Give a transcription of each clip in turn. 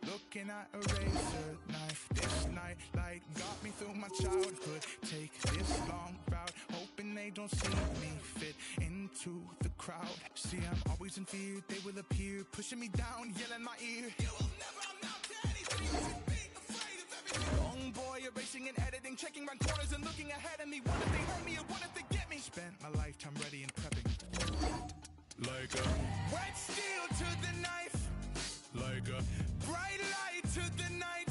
Looking at a razor knife. This night light got me through my childhood. Take this long route, hoping they don't see me fit into the crowd. See, I'm always in fear, they will appear, pushing me down, yelling my ear. You will never amount to anything, you should be afraid of everything. Young boy erasing and editing, checking round corners and looking ahead of me. What if they hurt me or what if they get me? Spent my lifetime ready and prepping. Like a wet steel to the knife. Like a bright light to the night.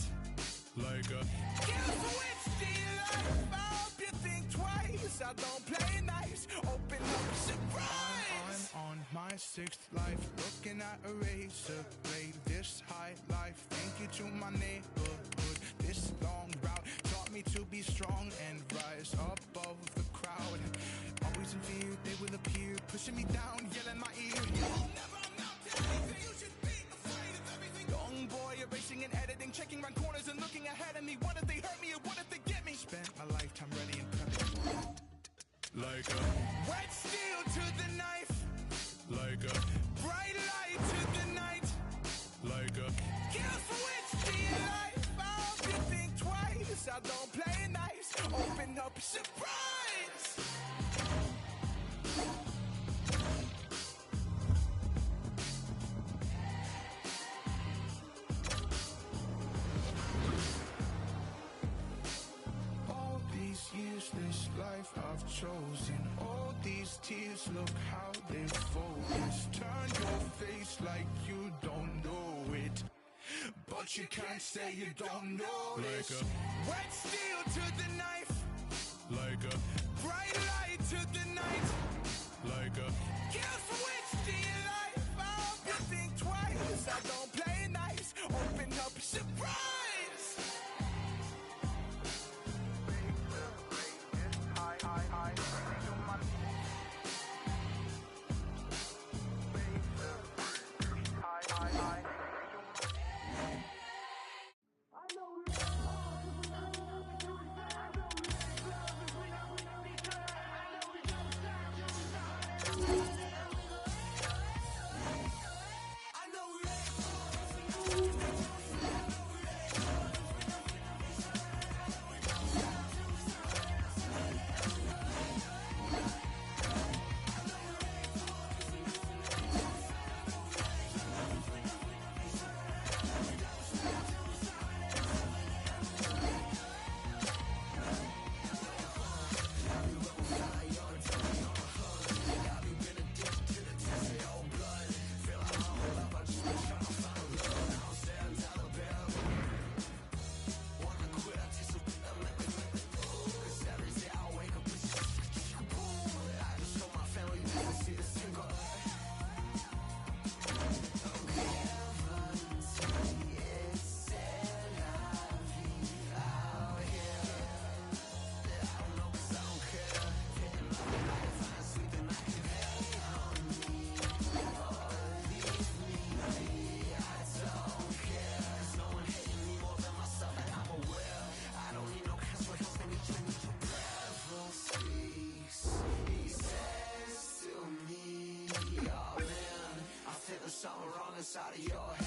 Like a kill switch to your life. I hope you think twice. I don't play nice. Open up, surprise. I'm on my sixth life, looking at a razor blade. This high life, thank you to my neighborhood. This long route taught me to be strong and rise above the crowd. Always in fear, they will appear, pushing me down, yelling my ear. You'll never amount to anything, you should be afraid of everything. Young boy erasing and editing, checking round corners and looking ahead of me. What if they hurt me or what if they get me? Spent my lifetime ready and prepping. Like a wet steel to the knife. Like a bright light to the night. Like a kill switch to your life. I hope you think twice. I don't play nice. Open up, surprise. Years, this life I've chosen. All these tears, look how they focus. Turn your face like you don't know it, but you can't say you don't know. Like a wet steel to the knife. like a bright light to the night, like a kill switch to your life. I hope you think twice. I don't play nice. Open up, surprise. Something wrong inside of your head.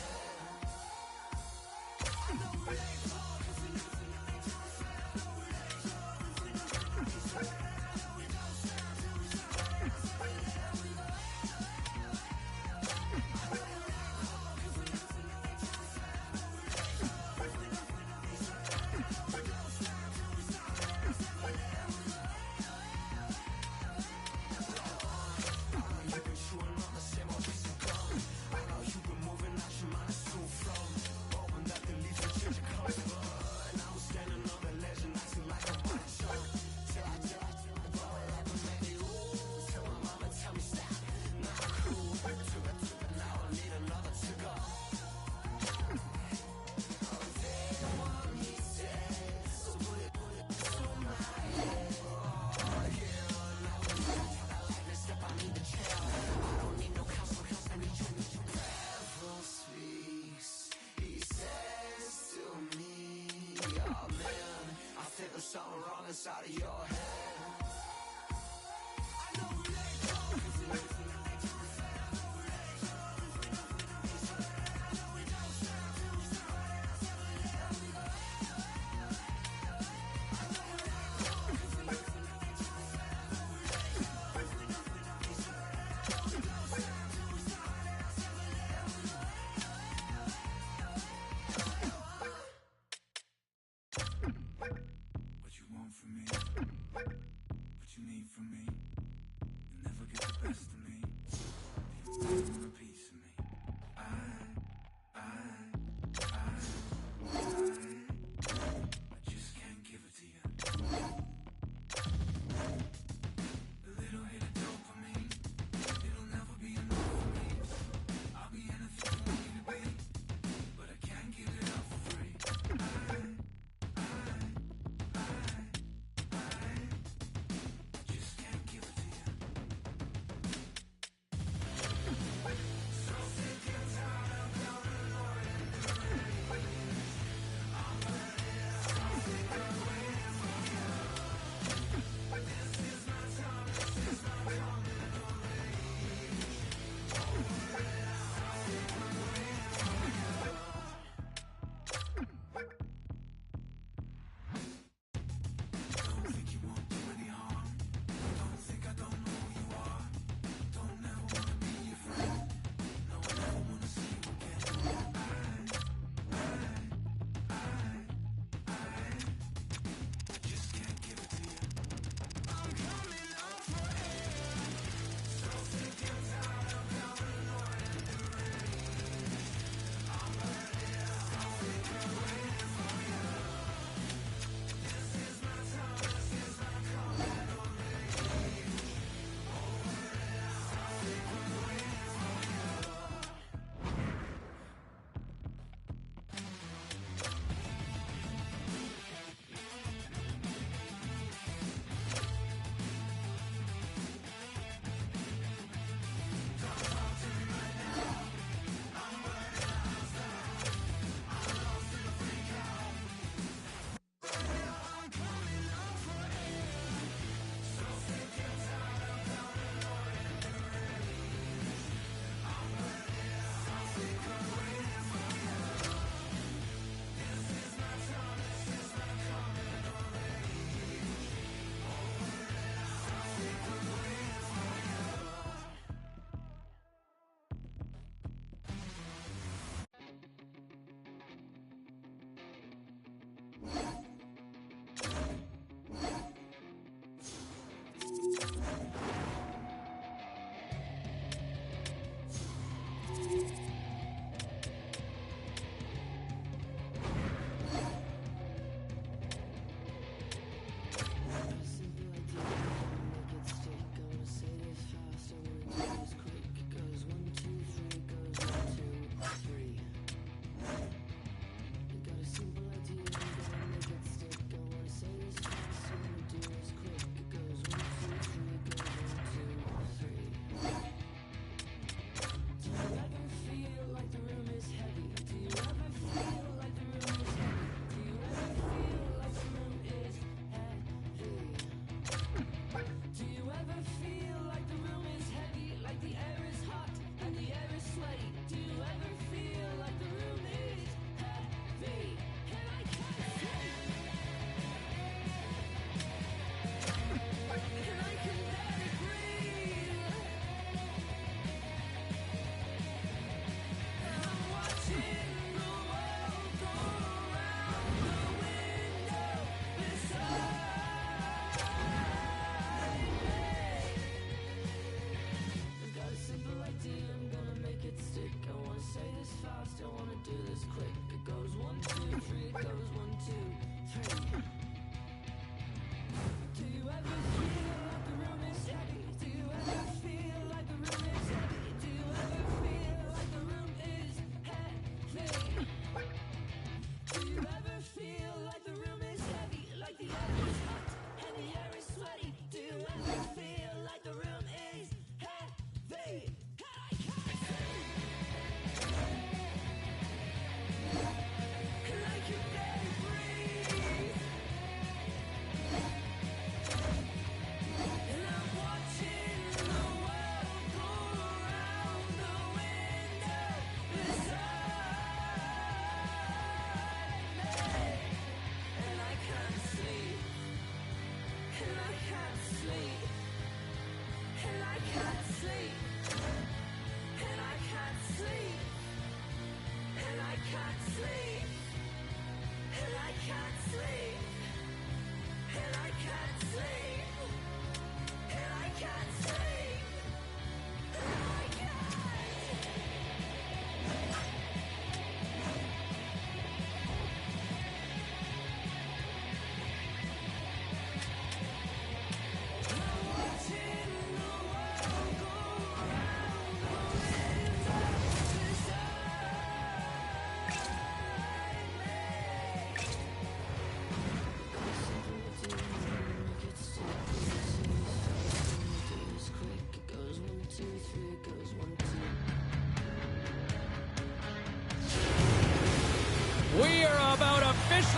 Something wrong inside of your head.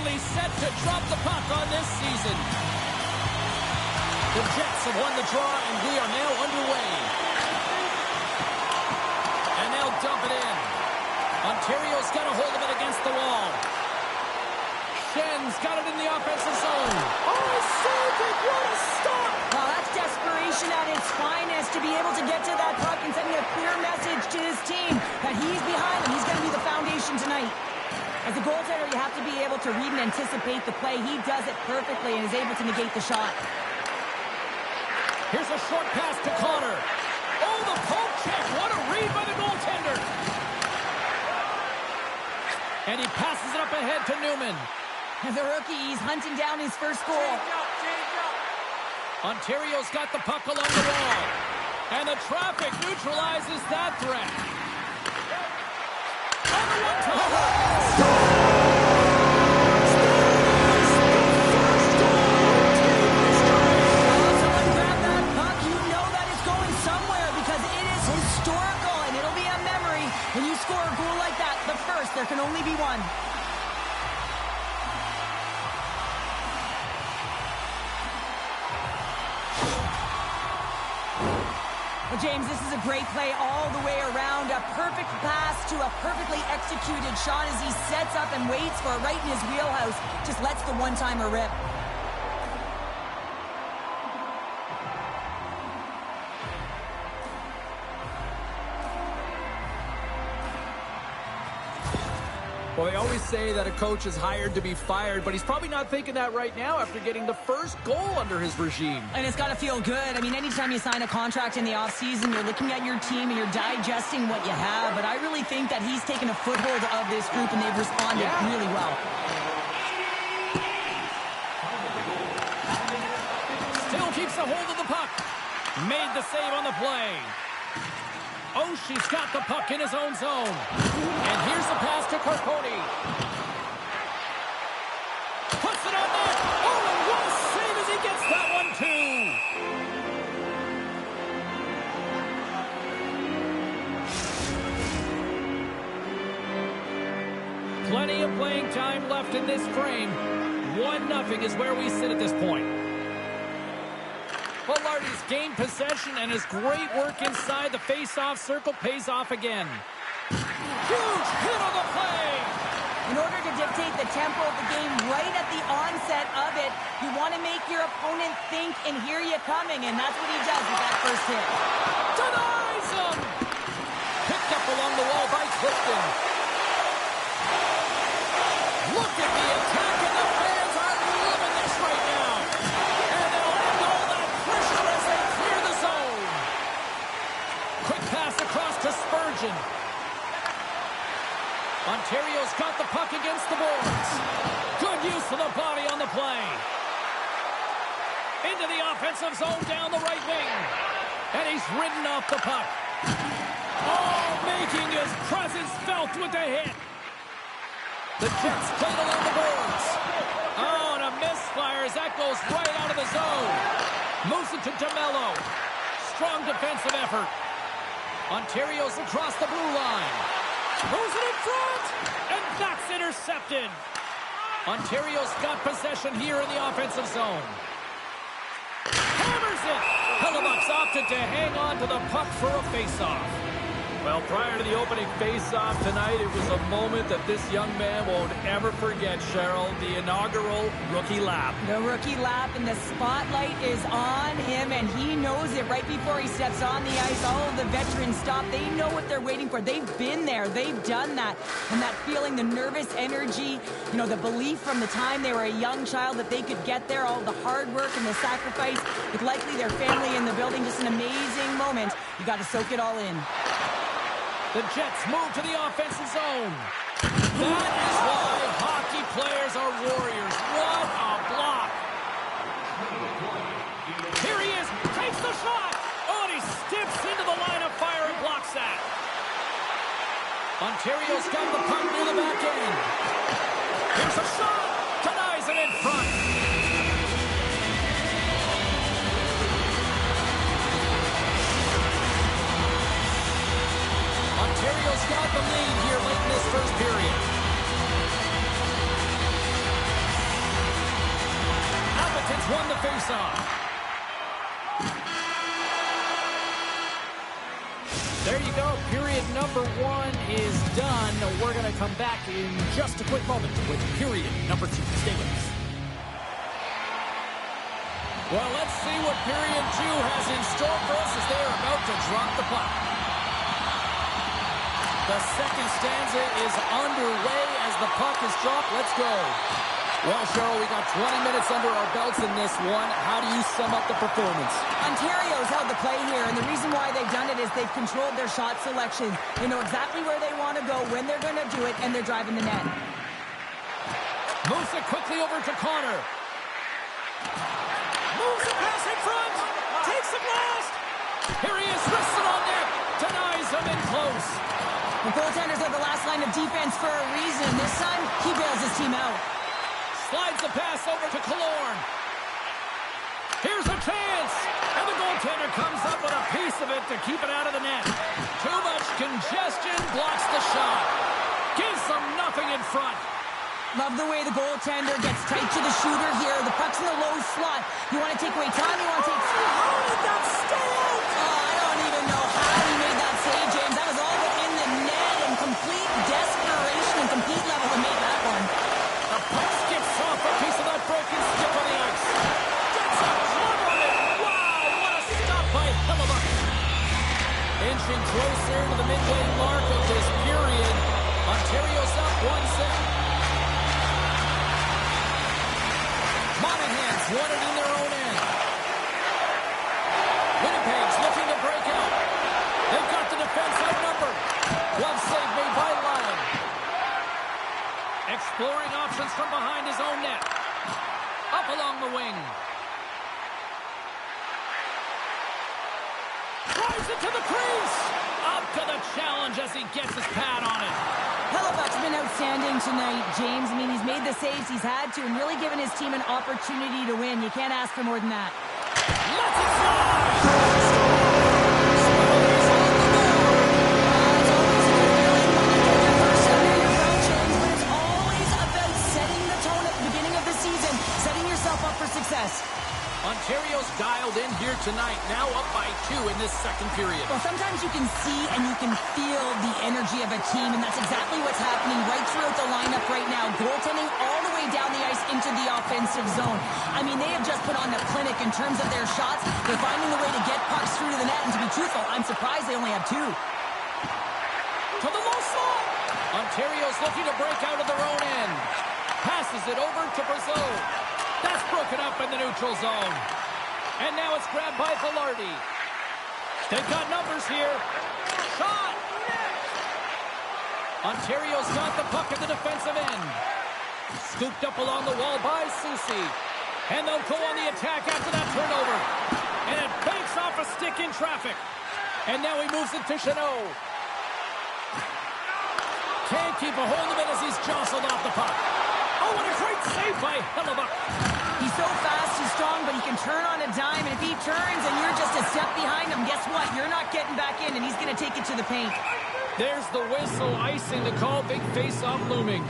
finally set to drop the puck on this season. The Jets have won the draw, and we are now underway. And they'll dump it in. Ontario's got a hold of it against the wall. Shen's got it in the offensive zone. Oh, saved it! What a stop! Well, that's desperation at its finest to be able to get to that puck and sending a clear message to his team that he's behind him. He's going to be the foundation tonight. As a goaltender, you have to be able to read and anticipate the play. He does it perfectly and is able to negate the shot. Here's a short pass to Connor. Oh, the poke check. What a read by the goaltender. And he passes it up ahead to Newman. The rookie, he's hunting down his first goal. Ontario's got the puck along the wall. And the traffic neutralizes that threat. On the one-timer. Someone grab that puck. You know that it's going somewhere because it is historical and it'll be a memory. When you score a goal like that, the first, there can only be one. Well, James, this is a great play all the way around. A perfect pass to a perfectly executed shot as he sets up and waits for it right in his wheelhouse. Just lets the one-timer rip. Well, they always say that a coach is hired to be fired, but he's probably not thinking that right now after getting the first goal under his regime. And it's got to feel good. I mean, anytime you sign a contract in the offseason, you're looking at your team and you're digesting what you have. But I really think that he's taken a foothold of this group and they've responded really well. Still keeps a hold of the puck. Made the save on the play. Oh, she's got the puck in his own zone. And here's the pass to Carponi. Puts it on net. Oh, and what a save as he gets that one, too. Plenty of playing time left in this frame. 1-0 is where we sit at this point. Well, Lardy's gained possession, and his great work inside the face-off circle pays off again. Huge hit on the play! In order to dictate the tempo of the game right at the onset of it, you want to make your opponent think and hear you coming, and that's what he does with that first hit. Denies him! Picked up along the wall by Clifton. Look at the attack, and the fans are loving this right now. And they'll end all that pressure as they clear the zone. Quick pass across to Spurgeon. Ontario's got the puck against the boards. Good use of the body on the play. Into the offensive zone down the right wing. And he's ridden off the puck. Oh, making his presence felt with the hit. The Jets played along the boards. Oh, and a misfire as that goes right out of the zone. Moves it to DeMello. Strong defensive effort. Ontario's across the blue line. Moves it in front. And that's intercepted. Ontario's got possession here in the offensive zone. Hammers it. Hellebuck's opted to hang on to the puck for a face-off. Well, prior to the opening face-off tonight, it was a moment that this young man won't ever forget, Cheryl. The inaugural rookie lap. The rookie lap, and the spotlight is on him, and he knows it right before he steps on the ice. All of the veterans stop. They know what they're waiting for. They've been there. They've done that. And that feeling, the nervous energy, you know, the belief from the time they were a young child that they could get there, all the hard work and the sacrifice, with likely their family in the building, just an amazing moment. You got to soak it all in. The Jets move to the offensive zone. That is why hockey players are warriors. What a block. Here he is. Takes the shot. Oh, and he steps into the line of fire and blocks that. Ontario's got the puck near the back end. Here's a shot. Denies it in front. Ontario's got the lead here late in this first period. won the faceoff. There you go. Period number 1 is done. We're going to come back in just a quick moment with period number 2. Stay with us. Well, let's see what period 2 has in store for us as they are about to drop the puck. The second stanza is underway as the puck is dropped. Let's go. Well, Cheryl, we got 20 minutes under our belts in this one. How do you sum up the performance? Ontario's held the play here, and the reason why they've done it is they've controlled their shot selection. They know exactly where they want to go, when they're going to do it, and they're driving the net. Moves it quickly over to Connor. Moves the pass in front. Takes the blast. Here he is, wrists it on net. Denies him in close. The goaltenders are the last line of defense for a reason. This time, he bails his team out. Slides the pass over to Killorn. Here's a chance. And the goaltender comes up with a piece of it to keep it out of the net. Too much congestion blocks the shot. Gives them nothing in front. Love the way the goaltender gets tight to the shooter here. The puck's in the low slot. You want to take away time, you want to take... How did that stay out? Oh, I don't even know how he made that save, James. That was all but in the net and complete desperation and complete level to make that one. The puck skips off a piece of that broken stick on the ice. Gets a club on it. Wow, what a stop by Hellebuyck. Inching closer to the midway mark of this period. Ontario's up 1-0. Monahan's won it in their own end. Winnipeg's looking to break out. They've got the defense outnumbered. Glove save made by Lyon. Exploring options from behind his own net. Up along the wing. Drives it to the crease. Up to the challenge as he gets his pad on it. Hellebuyck's been outstanding tonight, James. I mean, he's made the saves he's had to and really given his team an opportunity to win. You can't ask for more than that. Let's it fly! But it's always about setting the tone at the beginning of the season, setting yourself up for success. Ontario's dialed in here tonight, now up by 2 in this second period. Well, sometimes you can see and you can feel the energy of a team, and that's exactly what's happening right throughout the lineup right now. Goaltending all the way down the ice into the offensive zone. I mean, they have just put on a clinic in terms of their shots. They're finding a way to get pucks through to the net, and to be truthful, I'm surprised they only have 2. To the low slot. Ontario's looking to break out of their own end. Passes it over to Brazeau. That's broken up in the neutral zone. And now it's grabbed by Velarde. They've got numbers here. Shot! Ontario's got the puck at the defensive end. Scooped up along the wall by Soucy. And they'll go on the attack after that turnover. And it banks off a stick in traffic. And now he moves it to Chanot. Can't keep a hold of it as he's jostled off the puck. Oh, what a great save by Hellebuyck. He's so fast, he's strong, but he can turn on a dime, and if he turns and you're just a step behind him, guess what? You're not getting back in, and he's going to take it to the paint. There's the whistle, icing the call, big face-off looming.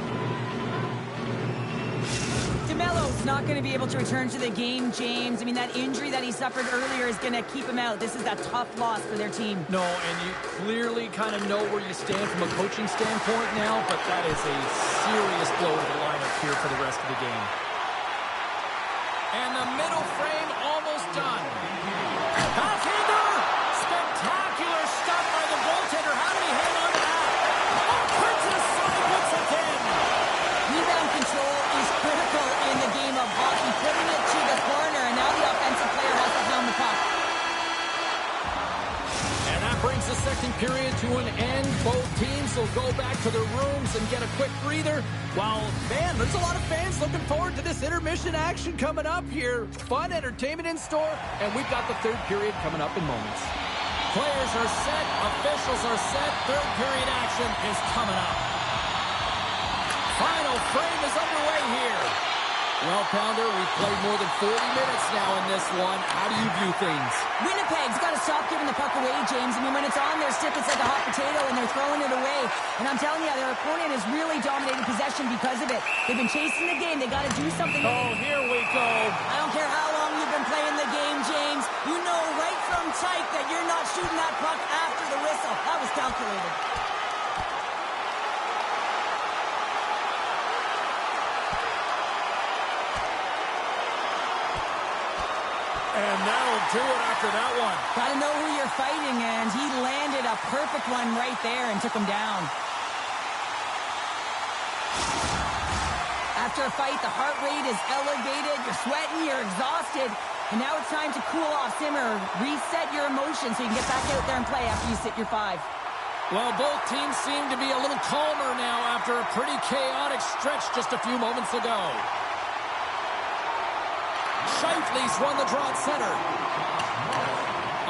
DeMello's not going to be able to return to the game, James. I mean, that injury that he suffered earlier is going to keep him out. This is a tough loss for their team. No, and you clearly kind of know where you stand from a coaching standpoint now, but that is a serious blow to the lineup here for the rest of the game. And the middle frame almost done. Backhander! Spectacular stuff by the goaltender. How did he hang on to that? Oh, turns it aside once again. Rebound control is critical in the game of hockey. Putting it to the corner, and now the offensive player has to pound the puck. And that brings the second period to an end. Both teams will go back to their rooms and get a quick breather. While, man, there's a lot of fans looking forward to this intermission action coming up here. Fun entertainment in store, and we've got the third period coming up in moments. Players are set, officials are set, third period action is coming up. Final frame is underway here. Well, Pounder, we've played more than 40 minutes now in this one. How do you view things? Winnipeg's got to stop giving the puck away, James. I mean, when it's on their stick, it's like a hot potato, and they're throwing it away. And I'm telling you, their opponent has really dominated possession because of it. They've been chasing the game. They got to do something. Oh, here we go. I don't care how psych that you're not shooting that puck after the whistle. That was calculated. And that'll do it after that one. Got to know who you're fighting, and he landed a perfect one right there and took him down. After a fight, the heart rate is elevated, you're sweating, you're exhausted, and now it's time to cool off, simmer, reset your emotions so you can get back out there and play after you sit your 5. Well, both teams seem to be a little calmer now after a pretty chaotic stretch just a few moments ago. Scheifele's won the draw at center.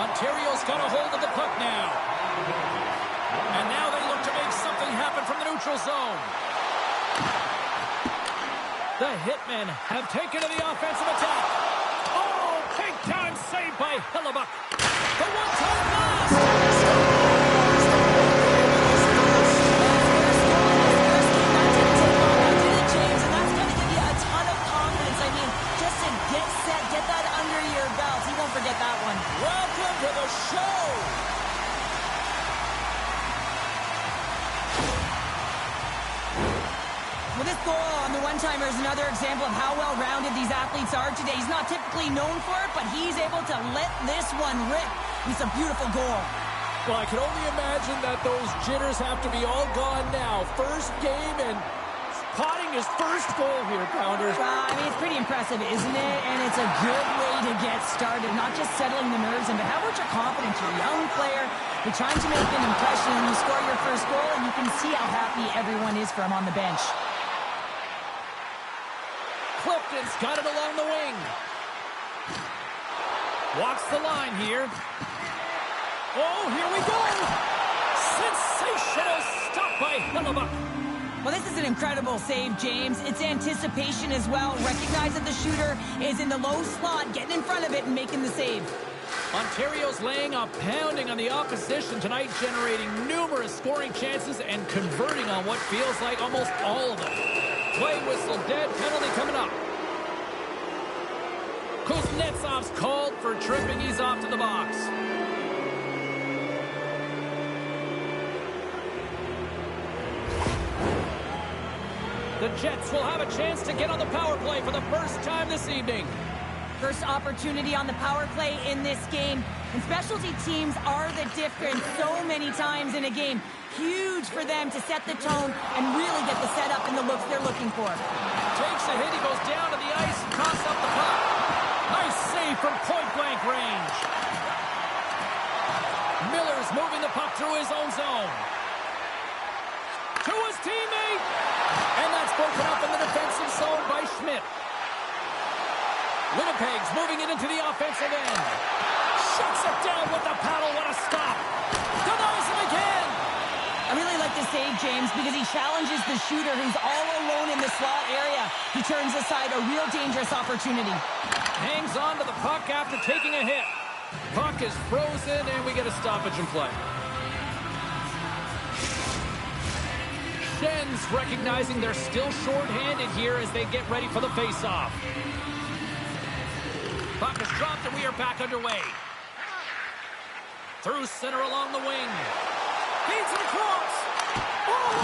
Ontario's got a hold of the puck now. And now they look to make something happen from the neutral zone. The Hitmen have taken to the offensive attack. Oh, big-time save by Hellebuck. The one-time pass. James, and that's going to give you a ton of confidence. I mean, just to get set, get that under your belt. He won't forget that one. Welcome to the show. Well, this goal on the one-timer is another example of how well-rounded these athletes are today. He's not typically known for it, but he's able to let this one rip. It's a beautiful goal. Well, I can only imagine that those jitters have to be all gone now. First game and potting his first goal here, Pounder. I mean, it's pretty impressive, isn't it? And it's a good way to get started, not just settling the nerves, but how about your confidence? You're a young player. You're trying to make an impression, and you score your first goal, and you can see how happy everyone is for him on the bench. Clifton's got it along the wing. Walks the line here. Oh, here we go. Sensational stop by Hellebuck. Well, this is an incredible save, James. It's anticipation as well. Recognize that the shooter is in the low slot, getting in front of it and making the save. Ontario's laying a pounding on the opposition tonight, generating numerous scoring chances and converting on what feels like almost all of them. Play whistle dead, penalty coming up. Kuznetsov's called for tripping. He's off to the box. The Jets will have a chance to get on the power play for the first time this evening. First opportunity on the power play in this game. And specialty teams are the difference so many times in a game. Huge for them to set the tone and really get the setup and the looks they're looking for. Takes a hit, he goes down to the ice and tosses up the puck. Nice save from point-blank range. Miller's moving the puck through his own zone. To his teammate! And that's broken up in the defensive zone by Schmidt. Winnipeg's moving it into the offensive end. Shuts it down with the paddle. What a stop. Denies him again. I really like this save, James, because he challenges the shooter who's all alone in the slot area. He turns aside a real dangerous opportunity. Hangs on to the puck after taking a hit. Puck is frozen, and we get a stoppage in play. Shen's recognizing they're still short-handed here as they get ready for the face-off. Puck is dropped, and we are back underway. Through center along the wing. Feeds it across. Oh,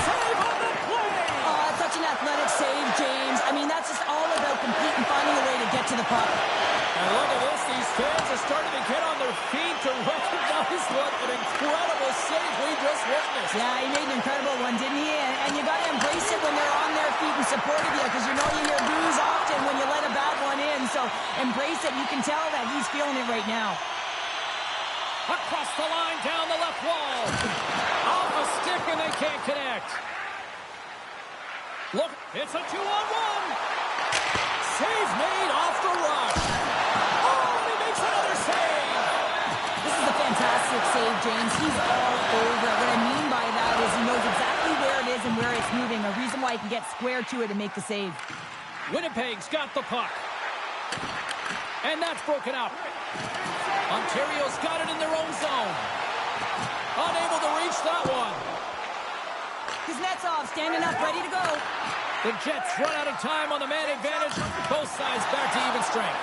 save on the play! Oh, such an athletic save, James. I mean, that's just all about competing, finding a way to get to the puck. And look at this. These fans are starting to get on their feet to recognize what an incredible save we just witnessed. Yeah, he made an incredible one, didn't he? And you got to embrace it when they're on their feet and supportive you, because you know you hear boos often when you let a bad one in. So embrace it. You can tell that he's feeling it right now. Across the line, down the left wall. Off a stick, and they can't connect. Look, it's a 2-on-1. Save made off the rush. Oh, he makes another save. This is a fantastic save, James. He's all over it. What I mean by that is he knows exactly where it is and where it's moving. A reason why he can get square to it and make the save. Winnipeg's got the puck. And that's broken up. Ontario's got it in their own zone. Unable to reach that one. Kuznetsov standing up, ready to go. The Jets run out of time on the man advantage. Both sides back to even strength.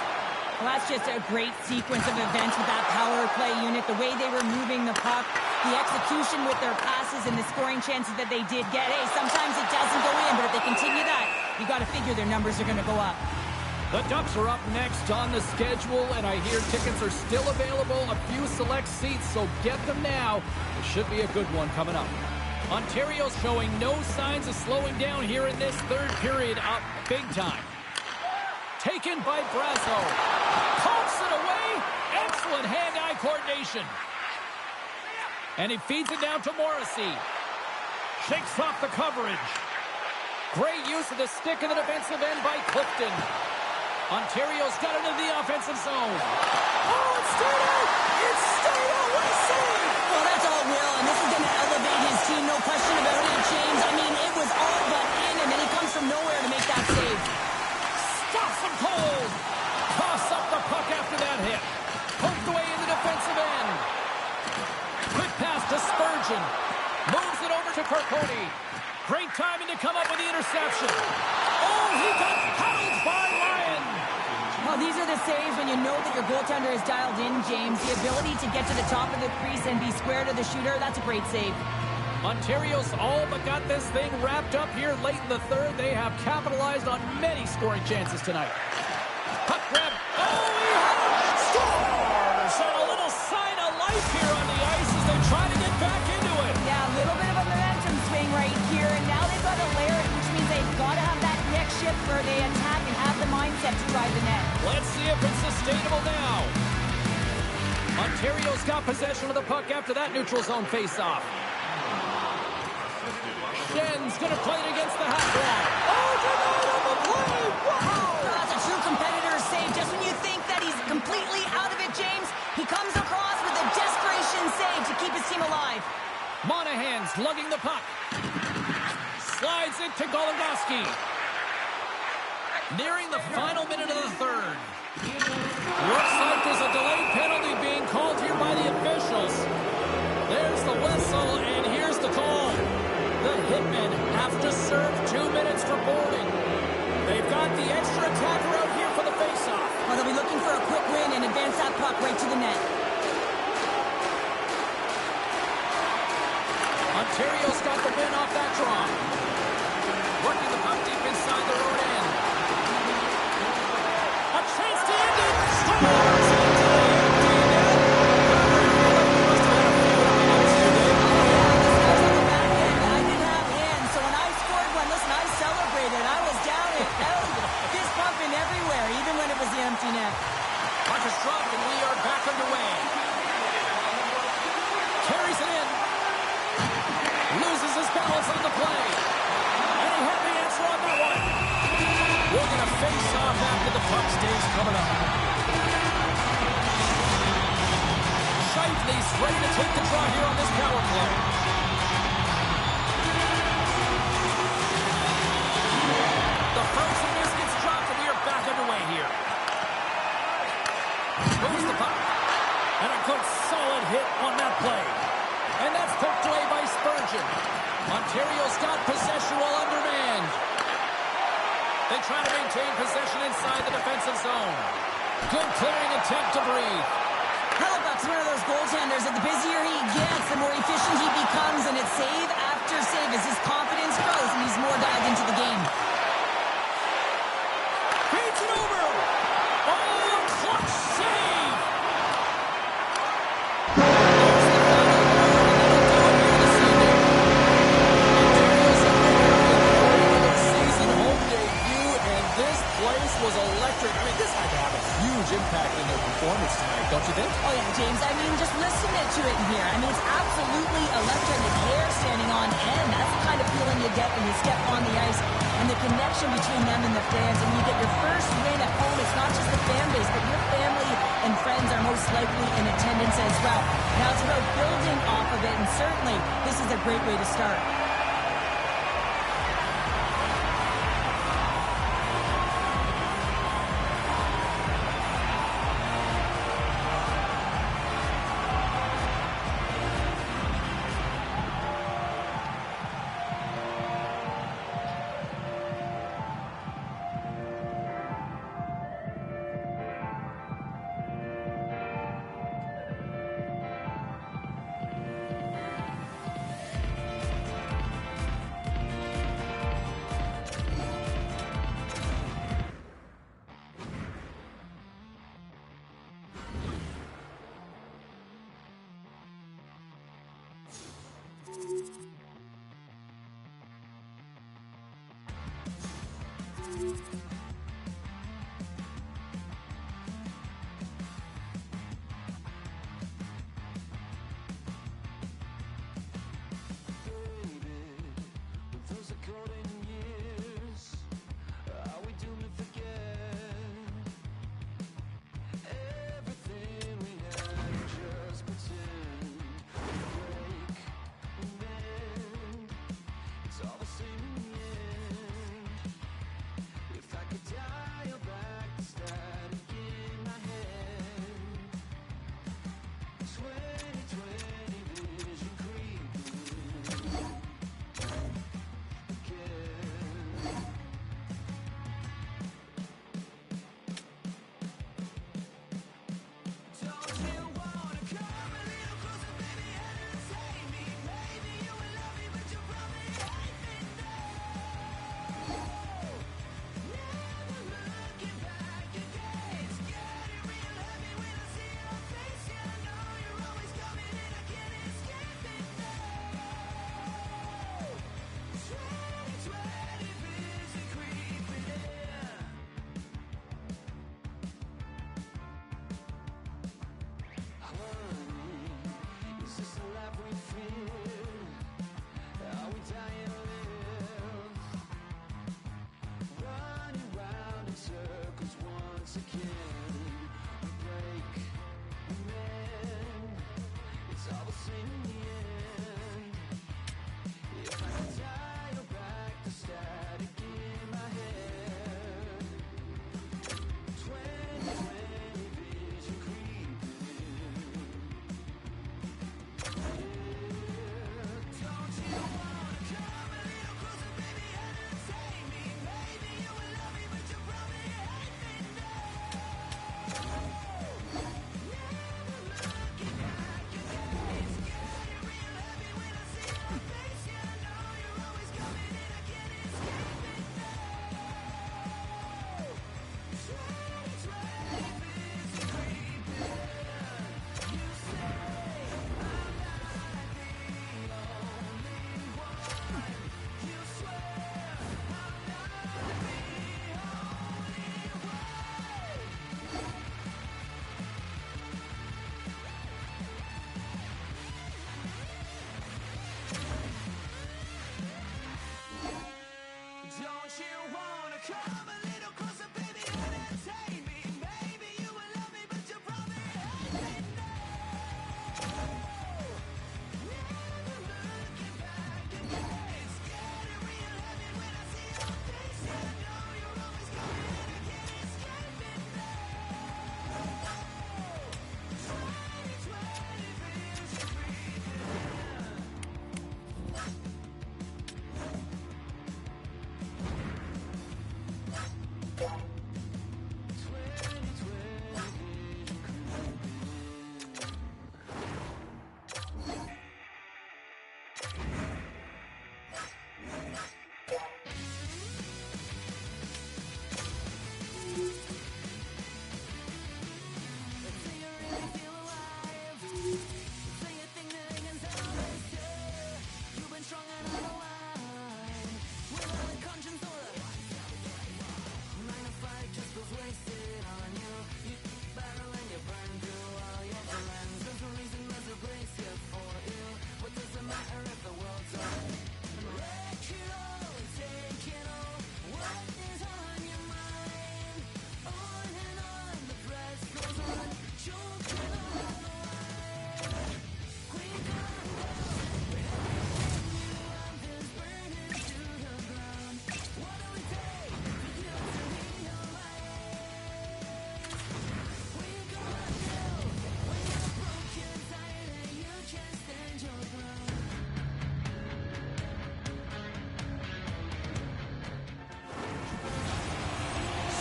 Well, that's just a great sequence of events with that power play unit, the way they were moving the puck, the execution with their passes, and the scoring chances that they did get. Hey, sometimes it doesn't go in, but if they continue that, you got to figure their numbers are going to go up. The Ducks are up next on the schedule, and I hear tickets are still available, a few select seats, so get them now. It should be a good one coming up. Ontario's showing no signs of slowing down here in this third period, up big time. Taken by Brasso. Pokes it away. Excellent hand-eye coordination. And he feeds it down to Morrissey. Shakes off the coverage. Great use of the stick in the defensive end by Clifton. Ontario's got into the offensive zone. Oh, it's stayed out! It's stayed out! What a save! Well, that's all Will, and this is going to elevate his team, no question about it, James. I mean, it was all but in, and then he comes from nowhere to make that save. Stops him cold. Toss up the puck after that hit. Poked away in the defensive end. Quick pass to Spurgeon. Moves it over to Carcone. Great timing to come up with the interception. Oh, he got paddled by Ryan. Well, these are the saves when you know that your goaltender is dialed in, James. The ability to get to the top of the crease and be square to the shooter, that's a great save. Ontario's all but got this thing wrapped up here late in the third. They have capitalized on many scoring chances tonight. Puck grab. Oh, he scores! And a little sign of life here on the ice as they try to get back into it. Yeah, a little bit of a momentum swing right here, and now they've got to layer it, which means they've got to have that next shift where they attack and have the mindset to drive the net. Let's see if it's sustainable now. Ontario's got possession of the puck after that neutral zone face-off. Shen's going to play it against the half wall. Oh, denied on the play! Wow! That's a true competitor's save. Just when you think that he's completely out of it, James, he comes across with a desperation save to keep his team alive. Monahan's lugging the puck. Slides it to Goligoski. Nearing the final minute of the third. Looks like there's a delayed penalty being called here by the officials. There's the whistle, and here's the call. The Hitmen have to serve 2 minutes for boarding. They've got the extra attacker out here for the faceoff. Well, they'll be looking for a quick win and advance that puck right to the net. Ontario's got the win off that draw. Working the puck deep inside their own end. A chance to end it. Scores! Empty net. Puck is dropped and we are back underway. Carries it in. Loses his balance on the play. And he had the answer on that one. We're going to face off after the puck stays coming up. Shifley's ready to take the draw here on this power play. The frozen miss gets dropped and we are back underway here. Moves the puck. And a good solid hit on that play. And that's poked away by Spurgeon. Ontario's got possession while undermanned. They try to maintain possession inside the defensive zone. Good clearing attempt to breathe. Hellebuyck's one of those goaltenders that the busier he gets, the more efficient he becomes, and it's save after save as his confidence grows and he's more dialed into the game. Beats it over. Oh, clutch save. Season home debut, and this place was electric. I mean, this had to have a huge impact in their performance tonight, don't you think? Oh, yeah, James. I mean, just listen to it in here. I mean, it's absolutely electric. The hair standing on end. That's the kind of feeling you get when you step on the ice. And the connection between them and the fans. And you get your first win at home. It's not just the fan base, but your family and friends are most likely in attendance as well. Now, it's about building off of it. And certainly, this is a great way to start.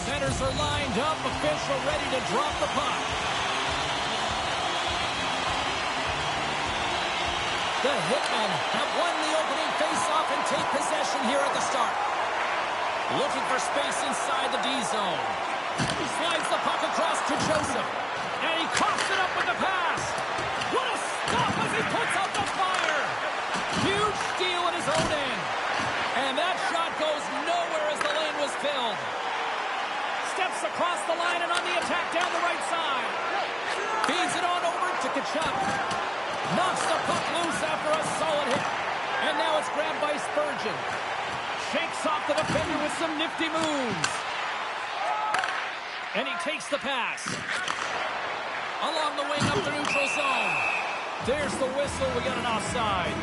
Centers are lined up, official ready to drop the puck. The Hitmen have won the opening faceoff and take possession here at the start. Looking for space inside the D zone. He slides the puck across to Joseph. And he coughs it up with the pass. What a stop as he puts out the fire. across the line and on the attack down the right side. Feeds it on over to Kachuk. Knocks the puck loose after a solid hit. And now it's grabbed by Spurgeon. Shakes off the defender with some nifty moves. And he takes the pass. Along the wing up the neutral zone. There's the whistle. We got an offside.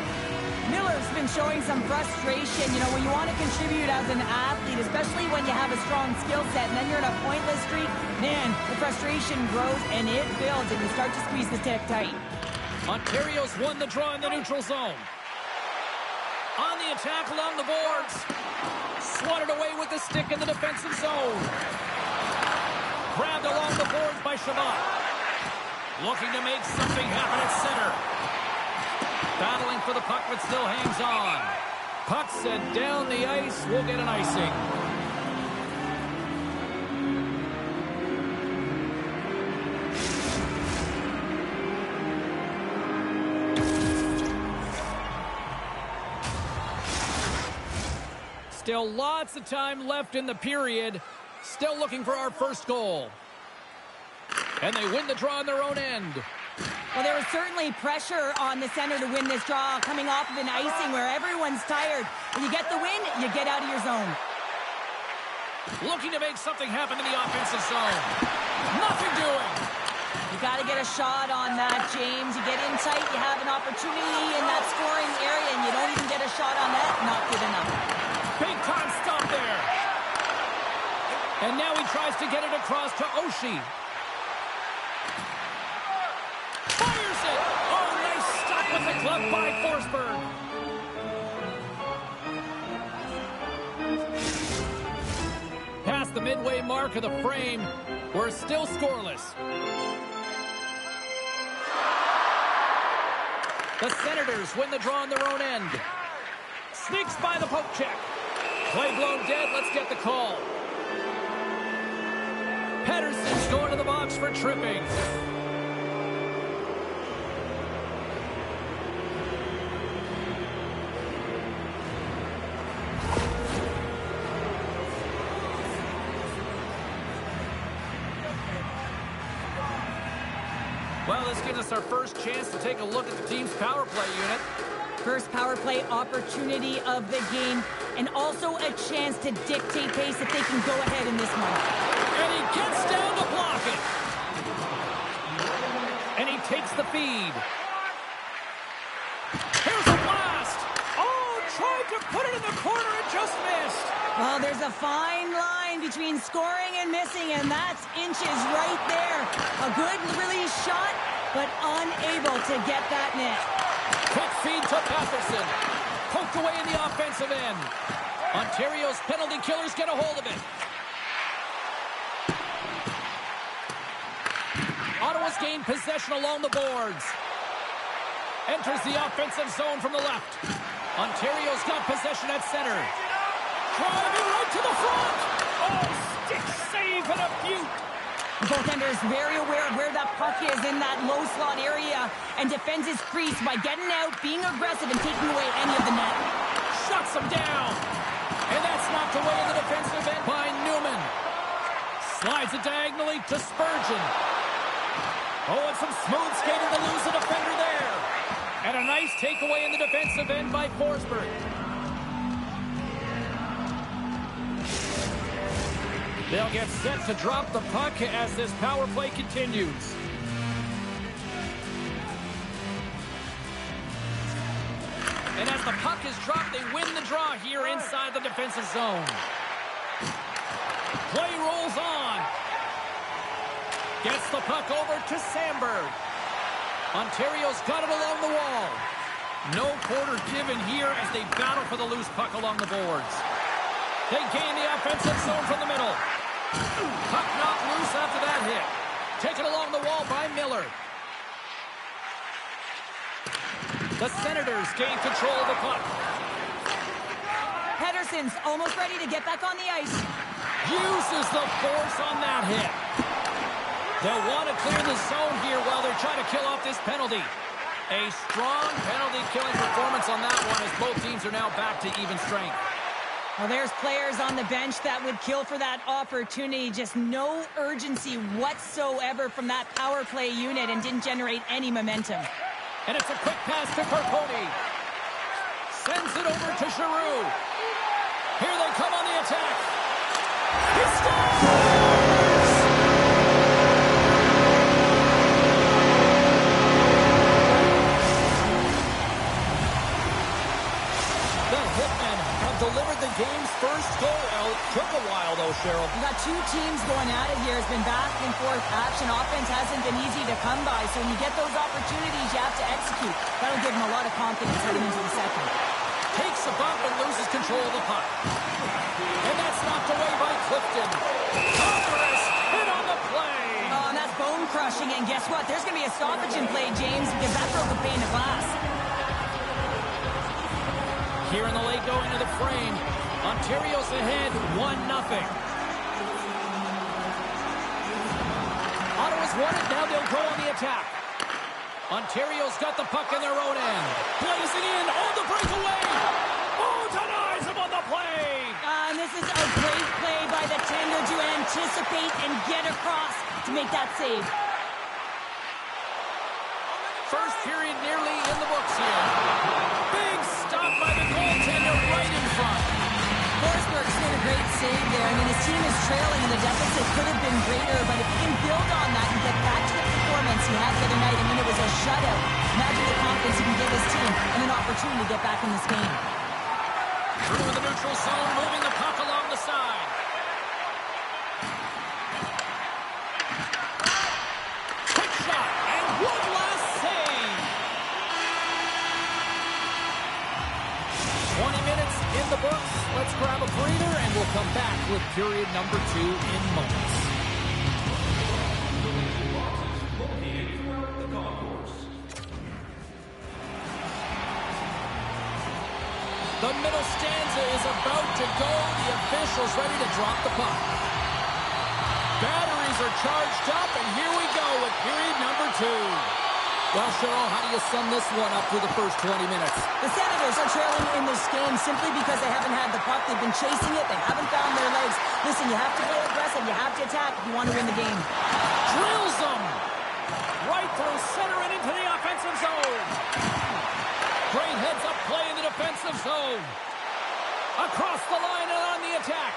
Miller's been showing some frustration. You know, when you want to contribute as an athlete, especially when you have a strong skill set, and then you're in a pointless streak, man, the frustration grows and it builds, and you start to squeeze the stick tight. Ontario's won the draw in the neutral zone. On the attack along the boards. Swatted away with the stick in the defensive zone. Grabbed along the boards by Shabbat. Looking to make something happen at center. Battling for the puck, but still hangs on. Puck sent down the ice. We'll get an icing. Still lots of time left in the period. Still looking for our first goal. And they win the draw on their own end. Well, there was certainly pressure on the center to win this draw, coming off of an icing where everyone's tired. When you get the win, you get out of your zone. Looking to make something happen in the offensive zone. Nothing doing. You got to get a shot on that, James. You get in tight, you have an opportunity in that scoring area, and you don't even get a shot on that. Not good enough. Big time stop there. And now he tries to get it across to Oshie. Fires it! Oh, nice stop with the glove by Forsberg. Past the midway mark of the frame, we're still scoreless. The Senators win the draw on their own end. Sneaks by the poke check. Play blown dead, let's get the call. Pedersen's going to the box for tripping. Well, this gives us our first chance to take a look at the team's power play unit. First power play opportunity of the game, and also a chance to dictate pace if they can go ahead in this one. And he gets down to block it. And he takes the feed. Here's a blast. Oh, tried to put it in the corner and just missed. Well, there's a fine line between scoring and missing, and that's inches right there. A good release shot, but unable to get that net. Quick feed to Patterson. Poked away in the offensive end. Ontario's penalty killers get a hold of it. Ottawa's gained possession along the boards. Enters the offensive zone from the left. Ontario's got possession at center. Driving right to the front. Oh, stick save and a beaut. Goaltender is very aware of where that puck is in that low slot area and defends his crease by getting out, being aggressive, and taking away any of the net. Shuts him down. And that's knocked away in the defensive end by Newman. Slides it diagonally to Spurgeon. Oh, and some smooth skating to lose the defender there. And a nice takeaway in the defensive end by Forsberg. They'll get set to drop the puck as this power play continues. And as the puck is dropped, they win the draw here inside the defensive zone. Play rolls on. Gets the puck over to Sandberg. Ontario's got it along the wall. No quarter given here as they battle for the loose puck along the boards. They gain the offensive zone from the middle. Puck knocked loose after that hit. Taken along the wall by Miller. The Senators gain control of the puck. Pedersen's almost ready to get back on the ice. Uses the force on that hit. They'll want to clear the zone here while they're trying to kill off this penalty. A strong penalty killing performance on that one as both teams are now back to even strength. Well, there's players on the bench that would kill for that opportunity. Just no urgency whatsoever from that power play unit and didn't generate any momentum. And it's a quick pass to Carcone. Sends it over to Giroux. Here they come on the attack. He scores! The Hitmen have delivered the game's first goal. Well, it took a while, though, Cheryl. You got two teams going at it here. It's been back and forth action. Offense hasn't been easy to come by. So when you get those opportunities, you have to execute. That'll give them a lot of confidence heading into the second. Takes a bump and loses control of the puck. And that's knocked away by Clifton. Congress hit on the play. Oh, and that's bone crushing. And guess what? There's going to be a stoppage in play, James, because that broke a pane of glass. Here in the late going to the frame. Ontario's ahead 1-0. Ottawa's won it. Now they'll go on the attack. Ontario's got the puck in their own end. Blazing in on the breakaway. Oh, denies him on the play. And this is a great play by the tender to anticipate and get across to make that save. First period nearly in the books here. Big stop by the goaltender right in front. Forsberg's made a great save there. I mean, his team is trailing and the deficit could have been greater, but if he can build on that and get back to the performance he had the other night, I mean, it was a shutout. Imagine the confidence he can give his team and an opportunity to get back in this game. Through the neutral zone, moving the puck along the side. Quick shot, and one last save. 20 minutes in the books. Let's grab a breather, and we'll come back with period number 2 in moments. The middle stanza is about to go. The official's ready to drop the puck. Batteries are charged up, and here we go with period number 2. Well, Cheryl, how do you sum this one up through the first 20 minutes? The Senators are trailing in this game simply because they haven't had the puck. They've been chasing it. They haven't found their legs. Listen, you have to play aggressive. You have to attack if you want to win the game. Drills them! Right through center and into the offensive zone. Great heads-up play in the defensive zone. Across the line and on the attack.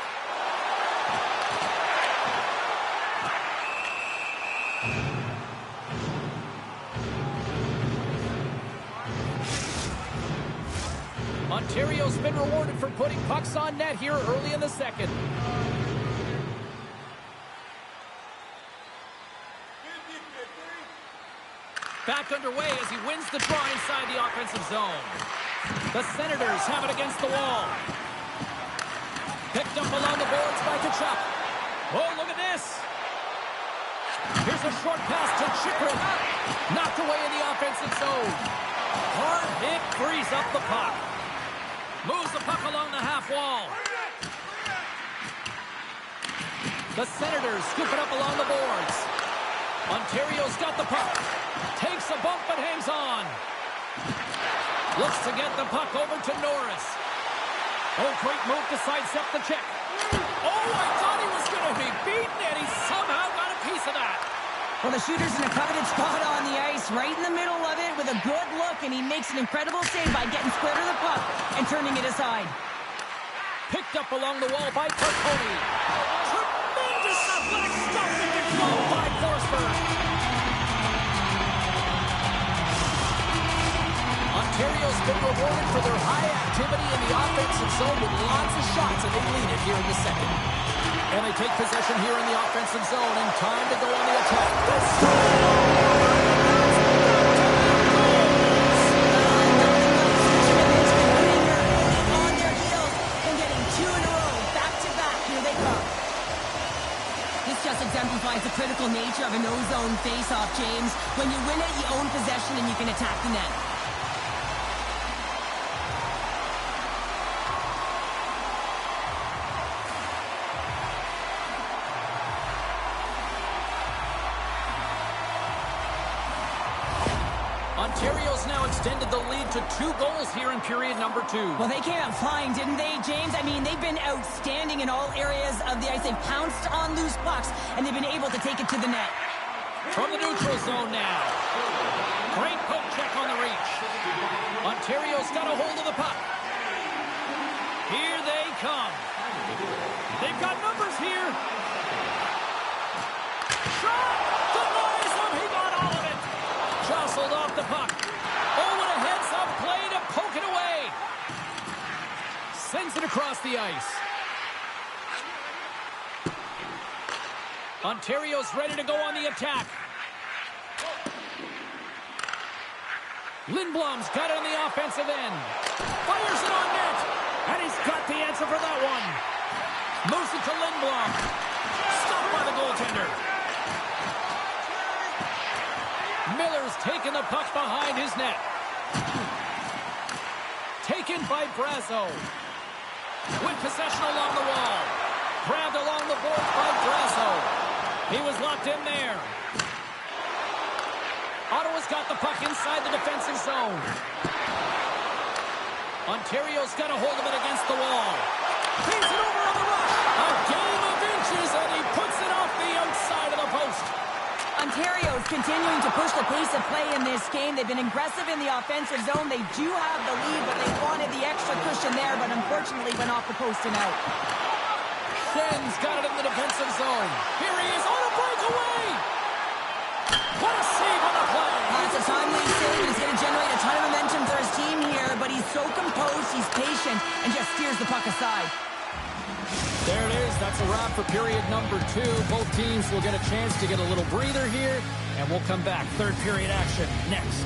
Ontario's been rewarded for putting pucks on net here early in the second. Back underway as he wins the draw inside the offensive zone. The Senators have it against the wall. Picked up along the boards by Tkachuk. Oh, look at this. Here's a short pass to Chychrun. Knocked away in the offensive zone. Hard hit frees up the puck. Moves the puck along the half wall. The Senators scoop it up along the boards. Ontario's got the puck. Takes a bump but hangs on. Looks to get the puck over to Norris. Oh, great move to sidestep the check. Oh, I thought he was going to be beaten, and he somehow got a piece of that. Well, the shooter's in a coveted spot on the ice, right in the middle of it with a good look, and he makes an incredible save by getting square to the puck and turning it aside. Picked up along the wall by Carcone. Tremendous athletic stuff in control by Forsberg. Ontario's been rewarded for their high activity in the offensive zone with lots of shots, and they lead it here in the second. And they take possession here in the offensive zone, and time to go on the attack. On their heels and getting 2 in a row, back to back. Here they come. This just exemplifies the critical nature of a no-zone face-off, James. When you win it, you own possession and you can attack the net. Ontario's now extended the lead to 2 goals here in period number 2. Well, they came out flying, didn't they, James? I mean, they've been outstanding in all areas of the ice. They've pounced on loose pucks, and they've been able to take it to the net. From the neutral zone now. Great poke check on the reach. Ontario's got a hold of the puck. Here they come. They've got numbers here. Shot! Denies him. He got all of it. Jostled off the puck. Oh, what a heads-up play to poke it away. Sends it across the ice. Ontario's ready to go on the attack. Lindblom's got it on the offensive end. Fires it on net. And he's got the answer for that one. Moves it to Lindblom. Stopped by the goaltender. Miller's taking the puck behind his net. Taken by Brazo. With possession along the wall. Grabbed along the boards by Brazo. He was locked in there. Ottawa's got the puck inside the defensive zone. Ontario's got a hold of it against the wall. Feeds it over on the rush. A game of inches, and he puts it off the outside of the post. Ontario's continuing to push the pace of play in this game. They've been aggressive in the offensive zone. They do have the lead, but they wanted the extra cushion there, but unfortunately went off the post and out. Shen's got it in the defensive zone. Here he is on a breakaway. What a save on the play. That's a timely save. He's going to generate a ton of momentum for his team here, but he's so composed, he's patient, and just steers the puck aside. There it is. That's a wrap for period number 2. Both teams will get a chance to get a little breather here, and we'll come back. Third period action next.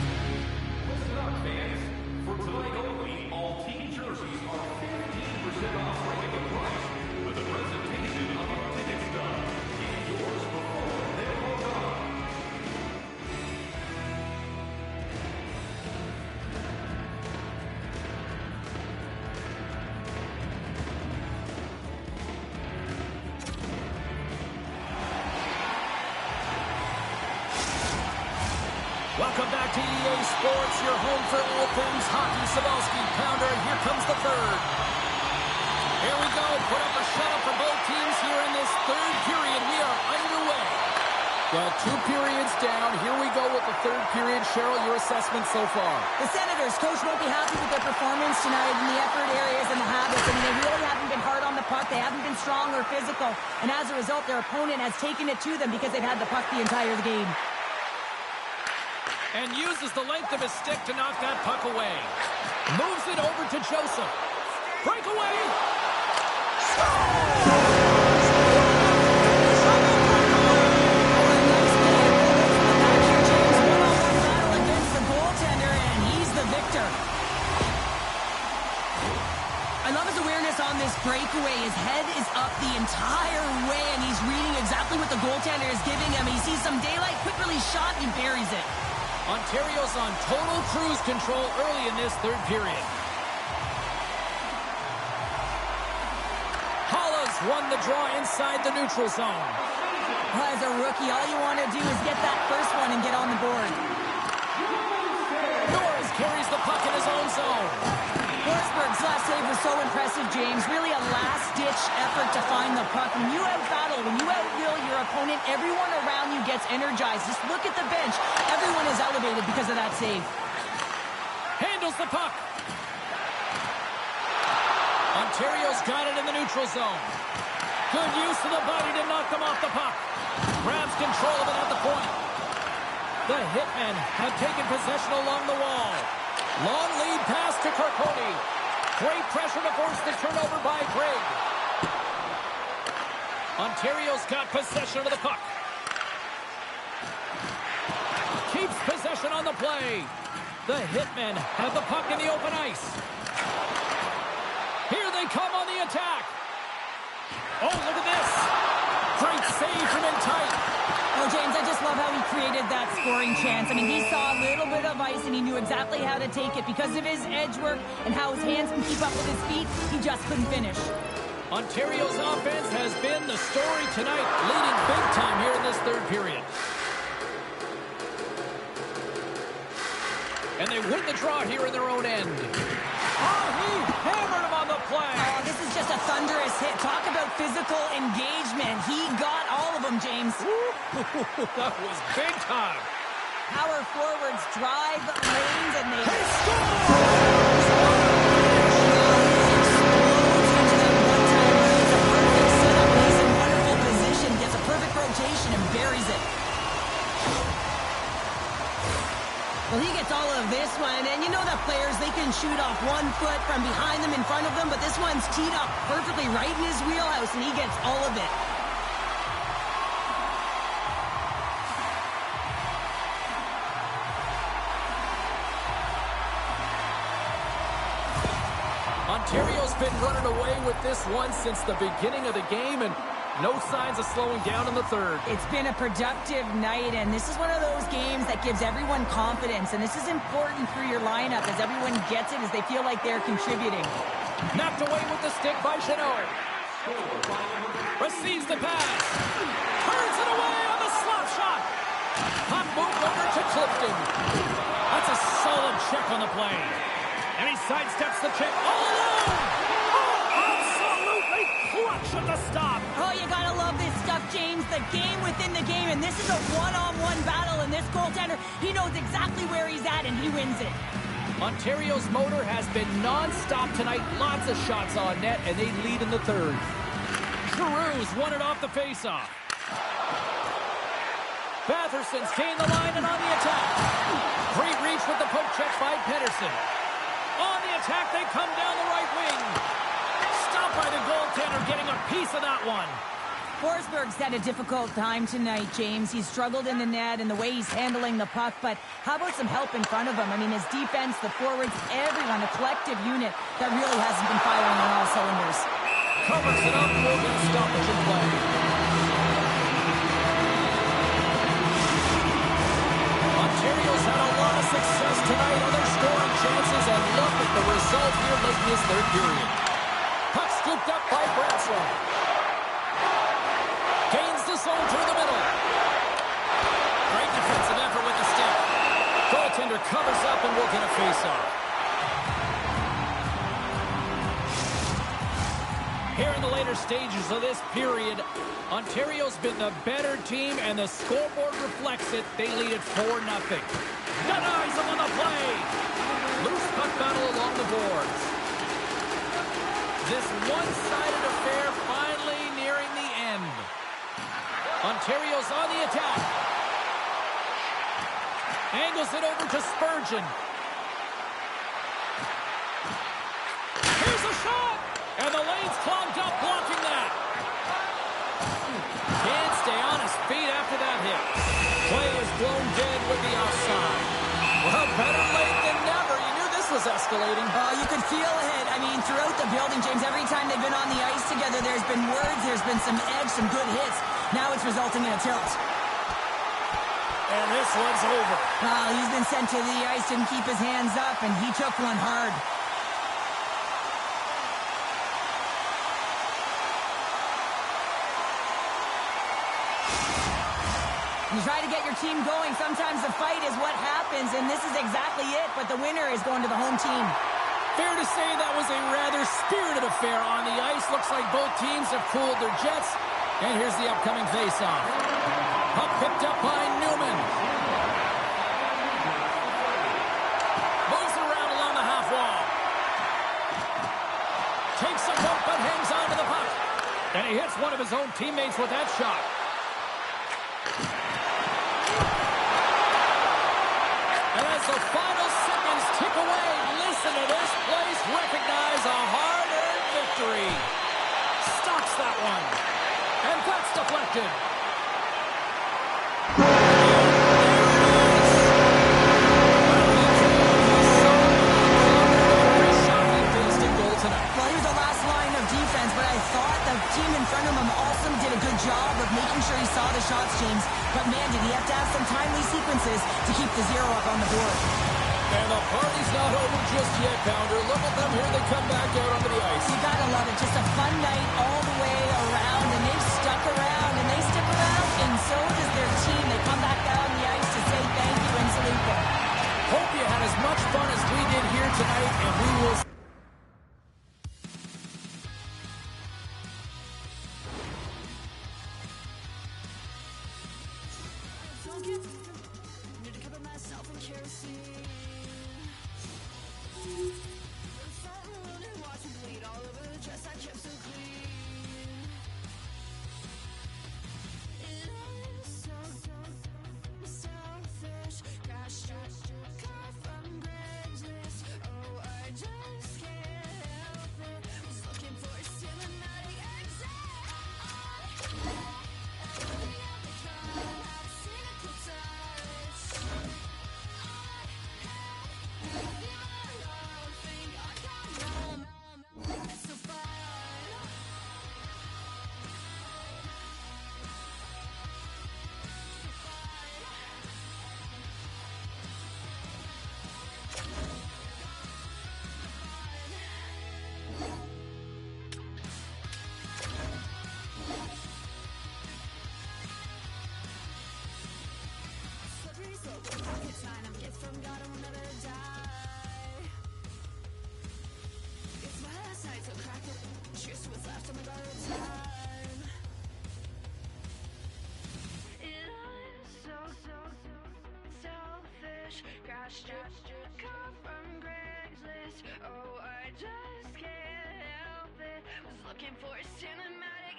Listen up, fans. For tonight only, all team jerseys are 15% off regular price with the presentation of our ticket stub. Get yours before they're all gone. Welcome back to EA Sports, your home for all things hockey. Sabalski, Pounder, and here comes the third. Here we go. Put up a shutout for both teams here in this third period. We are underway. Well, 2 periods down. Here we go with the third period. Cheryl, your assessment so far? The Senators, coach, won't be happy with their performance tonight in the effort areas and the habits. I mean, they really haven't been hard on the puck. They haven't been strong or physical. And as a result, their opponent has taken it to them because they've had the puck the entire game. And uses the length of his stick to knock that puck away. Moves it over to Joseph. Breakaway. Battle against the goaltender, and he's the victor. I love his awareness on this breakaway. His head is up the entire way, and he's reading exactly what the goaltender is giving him. He sees some daylight, quick release shot, he buries it. Ontario's on total cruise control early in this third period. Holla's won the draw inside the neutral zone. Well, as a rookie, all you want to do is get that first one and get on the board. Norris carries the puck in his own zone. Forsberg's last save was so impressive, James. Really a last-ditch effort to find the puck. When you out-battle, when you out-will your opponent, everyone around you gets energized. Just look at the bench. Everyone is elevated because of that save. Handles the puck. Ontario's got it in the neutral zone. Good use of the body to knock them off the puck. Grabs control of it at the point. The Hitmen have taken possession along the wall. Long lead pass to Carcone. Great pressure to force the turnover by Craig. Ontario's got possession of the puck. Keeps possession on the play. The Hitmen have the puck in the open ice. Here they come on the attack. Oh, look at this. Great save from in tight. Oh, James, I just love how he created that scoring chance. I mean, he saw a little bit of ice, and he knew exactly how to take it. Because of his edge work and how his hands can keep up with his feet, he just couldn't finish. Ontario's offense has been the story tonight, leading big time here in this third period. And they win the draw here in their own end. Oh, he hammered him on the play. Oh, this is just a thunderous hit. Talk about physical engagement. He got all of them, James. That was big time. Power forwards drive lanes and they... He scores! Well, he gets all of this one, and you know that players, they can shoot off 1 foot from behind them, in front of them, but this one's teed up perfectly right in his wheelhouse, and he gets all of it. Ontario's been running away with this one since the beginning of the game, and no signs of slowing down in the third. It's been a productive night, and this is one of those games that gives everyone confidence, and this is important through your lineup as everyone gets it, as they feel like they're contributing. Knocked away with the stick by Chanot. Receives the pass. Turns it away on the slap shot. Puck moved over to Clifton. That's a solid check on the play. And he sidesteps the check all alone. Oh, absolutely clutch at the stop. Oh, you gotta love this stuff, James. The game within the game, and this is a one-on-one battle, and this goaltender, he knows exactly where he's at, and he wins it. Ontario's motor has been non-stop tonight. Lots of shots on net, and they lead in the third. Giroux's won it off the faceoff. Batherson's gained the line and on the attack. Great reach with the poke check by Pedersen. On the attack, they come down the right wing. Stopped by the goaltender, getting a piece of that one. Forsberg's had a difficult time tonight, James. He's struggled in the net and the way he's handling the puck, but how about some help in front of him? I mean, his defense, the forwards, everyone, a collective unit that really hasn't been firing on all cylinders. Covers it up, will get a stoppage in play. Ontario's had a lot of success tonight on their scoring chances, and look at the result here late in this third period. Puck scooped up by Bradshaw. Gains the zone through the middle. Great defensive effort with the stick. Goaltender covers up and will get a face-off. Here in the later stages of this period, Ontario's been the better team, and the scoreboard reflects it. They lead at 4-0. Denies him on the play. Loose puck battle along the boards. This one-sided affair finally nearing the end. Ontario's on the attack. Angles it over to Spurgeon. Here's a shot! And the lane's clogged up, blocking that. Can't stay on his feet after that hit. Play is blown dead with the offside. Well, better late than never. You knew this was escalating. Oh, you could feel it. I mean, throughout the building, James, every time they've been on the ice together, there's been words, there's been some edge, some good hits. Now it's resulting in a tilt. And this one's over. Well, he's been sent to the ice, didn't keep his hands up, and he took one hard. You try to get your team going. Sometimes the fight is what happens, and this is exactly it, but the winner is going to the home team. Fair to say that was a rather spirited affair on the ice. Looks like both teams have cooled their jets. And here's the upcoming face-off. Puck picked up by Newman. Moves it around along the half wall. Takes a poke, but hangs on to the puck. And he hits one of his own teammates with that shot. And as the final seconds tick away, listen to this place recognize a hard-earned victory. Stops that one. And that's deflected. Well, he was the last line of defense, but I thought the team in front of him also did a good job of making sure he saw the shots, James. But man, did he have to have some timely sequences to keep the zero up on the board. And the party's not over just yet, Pounder. Look at them. Here they come back out onto the ice. You gotta love it. Just a fun night all the way around, and they've stuck around, and they stick around, and so does their team. They come back out on the ice to say thank you and salute them. Hope you had as much tonight, and we will... Need to cover myself in kerosene. Watch me bleed all over the dress I kept so clean. It is so selfish. Gosh, cut from Craigslist. Oh, I just can't help it. Was looking for a cinematic exit. Every other time I've seen a clip touch. Slippery slope, pockets mine. I'm a gift from God, I will never die. It's my last night, so crack it. Cheers to what's left on my borrowed time. It is so selfish. Crash cut from Craigslist. Oh, I just can't help it. Was looking for a cinematic